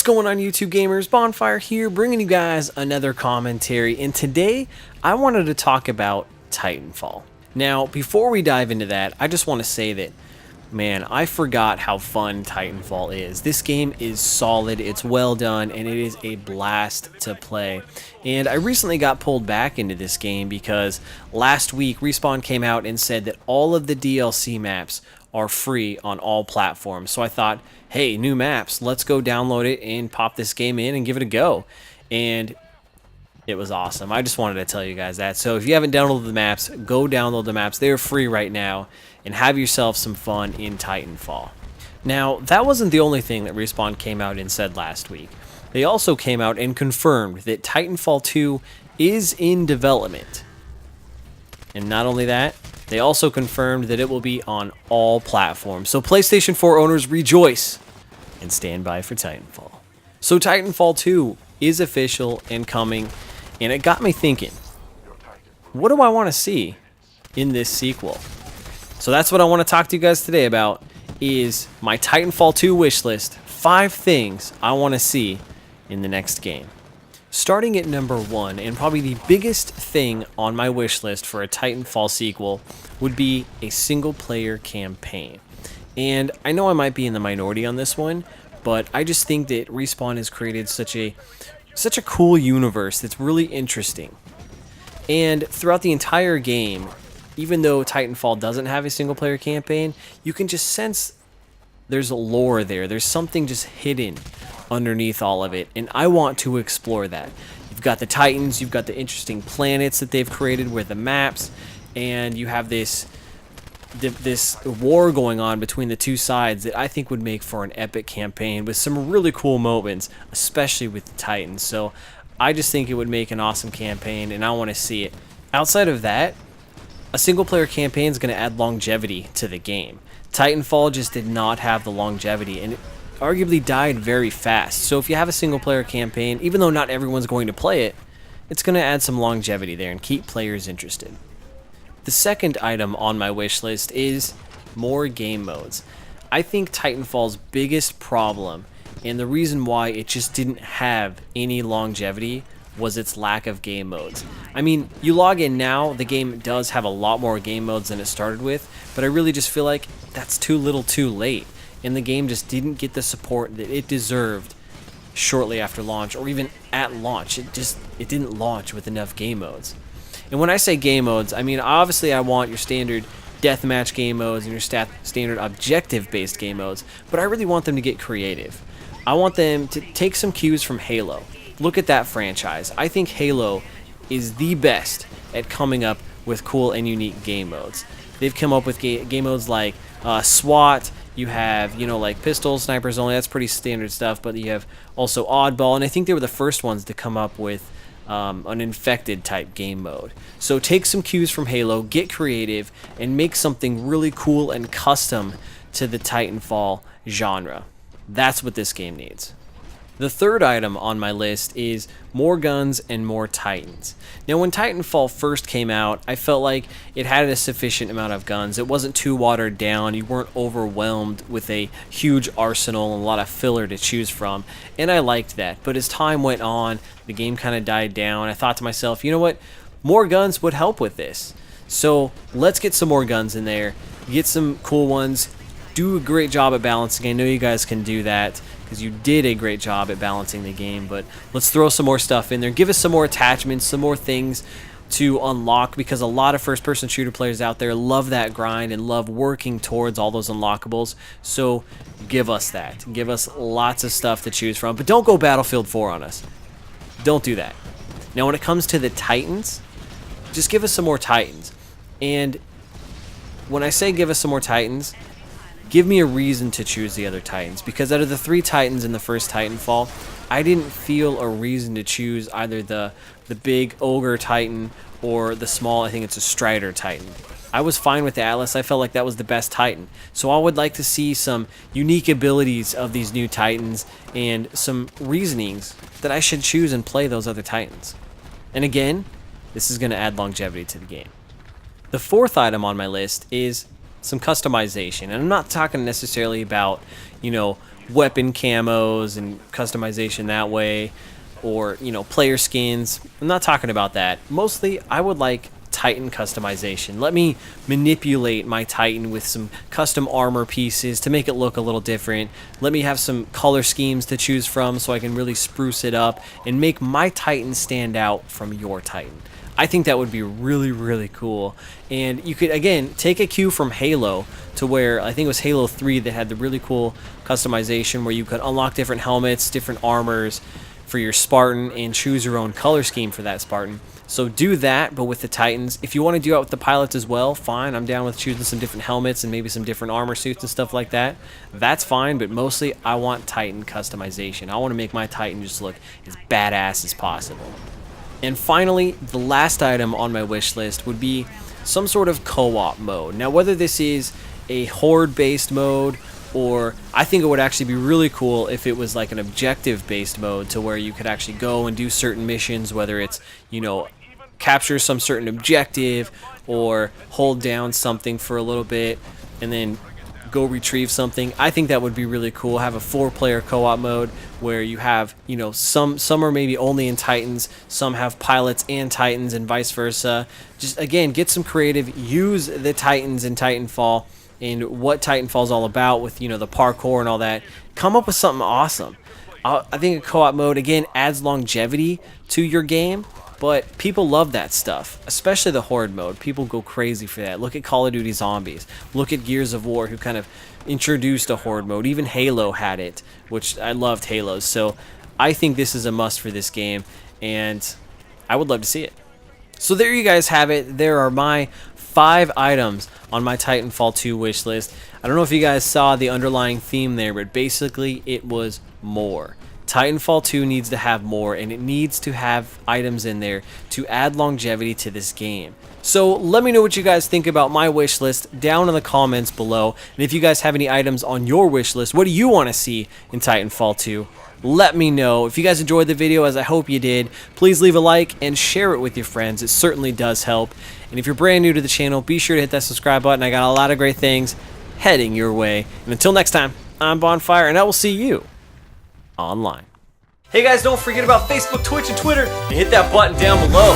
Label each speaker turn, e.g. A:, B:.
A: going on, YouTube gamers? Bonfire here, bringing you guys another commentary, and today I wanted to talk about Titanfall. Now, before we dive into that, I just want to say that, man, I forgot how fun Titanfall is. This game is solid, it's well done, and it is a blast to play. And I recently got pulled back into this game because last week Respawn came out and said that all of the DLC maps are free on all platforms. So I thought, hey, new maps, let's go download it and pop this game in and give it a go. And it was awesome. I just wanted to tell you guys that. So if you haven't downloaded the maps, go download the maps. They're free right now, and have yourself some fun in Titanfall. Now, that wasn't the only thing that Respawn came out and said last week. They also came out and confirmed that Titanfall 2 is in development. And not only that, they also confirmed that it will be on all platforms. So PlayStation 4 owners, rejoice and stand by for Titanfall. So Titanfall 2 is official and coming, and it got me thinking, what do I want to see in this sequel? So that's what I want to talk to you guys today about, is my Titanfall 2 wish list. 5 things I want to see in the next game. Starting at number 1, and probably the biggest thing on my wish list for a Titanfall sequel would be a single-player campaign. And I know I might be in the minority on this one, but I just think that Respawn has created such a cool universe that's really interesting. And throughout the entire game, even though Titanfall doesn't have a single-player campaign, you can just sense there's a lore there. There's something just hidden underneath all of it, and I want to explore that. You've got the Titans, you've got the interesting planets that they've created with the maps, and you have this war going on between the two sides that I think would make for an epic campaign with some really cool moments, especially with the Titans. So I just think it would make an awesome campaign, and I want to see it. Outside of that, a single-player campaign is going to add longevity to the game. Titanfall just did not have the longevity, and it arguably died very fast. So if you have a single-player campaign, even though not everyone's going to play it, it's going to add some longevity there and keep players interested. The second item on my wish list is more game modes. I think Titanfall's biggest problem, and the reason why it just didn't have any longevity, was its lack of game modes. I mean, you log in now, the game does have a lot more game modes than it started with, but I really just feel like that's too little too late, and the game just didn't get the support that it deserved shortly after launch, or even at launch. It didn't launch with enough game modes. And when I say game modes, I mean, obviously I want your standard deathmatch game modes and your standard objective-based game modes, but I really want them to get creative. I want them to take some cues from Halo. Look at that franchise. I think Halo is the best at coming up with cool and unique game modes. They've come up with game modes like SWAT. You have, like pistols, snipers only. That's pretty standard stuff. But you have also Oddball, and I think they were the first ones to come up with an infected type game mode. So take some cues from Halo, get creative, and make something really cool and custom to the Titanfall genre. That's what this game needs. The third item on my list is more guns and more Titans. Now, when Titanfall first came out, I felt like it had a sufficient amount of guns. It wasn't too watered down. You weren't overwhelmed with a huge arsenal and a lot of filler to choose from, and I liked that. But as time went on, the game kind of died down. I thought to myself, you know what? More guns would help with this. So let's get some more guns in there, get some cool ones, do a great job at balancing. I know you guys can do that, because you did a great job at balancing the game, but let's throw some more stuff in there. Give us some more attachments, some more things to unlock, because a lot of first-person shooter players out there love that grind and love working towards all those unlockables. So give us that. Give us lots of stuff to choose from, but don't go Battlefield 4 on us. Don't do that. Now, when it comes to the Titans, just give us some more Titans. And when I say give us some more Titans, give me a reason to choose the other Titans, because out of the 3 Titans in the first Titanfall, I didn't feel a reason to choose either the big Ogre Titan or the small, I think it's a Strider Titan. I was fine with the Atlas. I felt like that was the best Titan. So I would like to see some unique abilities of these new Titans and some reasonings that I should choose and play those other Titans. And again, this is going to add longevity to the game. The fourth item on my list is some customization, and I'm not talking necessarily about, weapon camos and customization that way, or, you know, player skins. I'm not talking about that. Mostly, I would like Titan customization. Let me manipulate my Titan with some custom armor pieces to make it look a little different. Let me have some color schemes to choose from so I can really spruce it up and make my Titan stand out from your Titan. I think that would be really, really cool. And you could, again, take a cue from Halo, to where I think it was Halo 3 that had the really cool customization where you could unlock different helmets, different armors for your Spartan, and choose your own color scheme for that Spartan. So do that, but with the Titans. If you want to do it with the pilots as well, fine. I'm down with choosing some different helmets and maybe some different armor suits and stuff like that. That's fine, but mostly I want Titan customization. I want to make my Titan just look as badass as possible. And finally, the last item on my wish list would be some sort of co-op mode. Now, whether this is a horde-based mode, or I think it would actually be really cool if it was like an objective-based mode, to where you could actually go and do certain missions, whether it's, you know, capture some certain objective or hold down something for a little bit and then go retrieve something. I think that would be really cool. Have a 4-player co-op mode where you have, you know, some are maybe only in Titans, some have pilots and Titans, and vice versa. Just, again, get some creative, use the Titans in Titanfall and what Titanfall's all about with, you know, the parkour and all that. Come up with something awesome. I think a co-op mode, again, adds longevity to your game, but people love that stuff, especially the horde mode. People go crazy for that. Look at Call of Duty Zombies. Look at Gears of War, who kind of introduced a horde mode. Even Halo had it, which I loved Halo's. So I think this is a must for this game, and I would love to see it. So there you guys have it. There are my 5 items on my Titanfall 2 wish list. I don't know if you guys saw the underlying theme there, but basically it was more. Titanfall 2 needs to have more, and it needs to have items in there to add longevity to this game. So let me know what you guys think about my wish list down in the comments below. And if you guys have any items on your wish list, what do you want to see in Titanfall 2? Let me know. If you guys enjoyed the video, as I hope you did, please leave a like and share it with your friends. It certainly does help. And if you're brand new to the channel, be sure to hit that subscribe button. I got a lot of great things heading your way. And until next time, I'm Bonfire, and I will see you online. Hey guys, don't forget about Facebook, Twitch, and Twitter, and hit that button down below.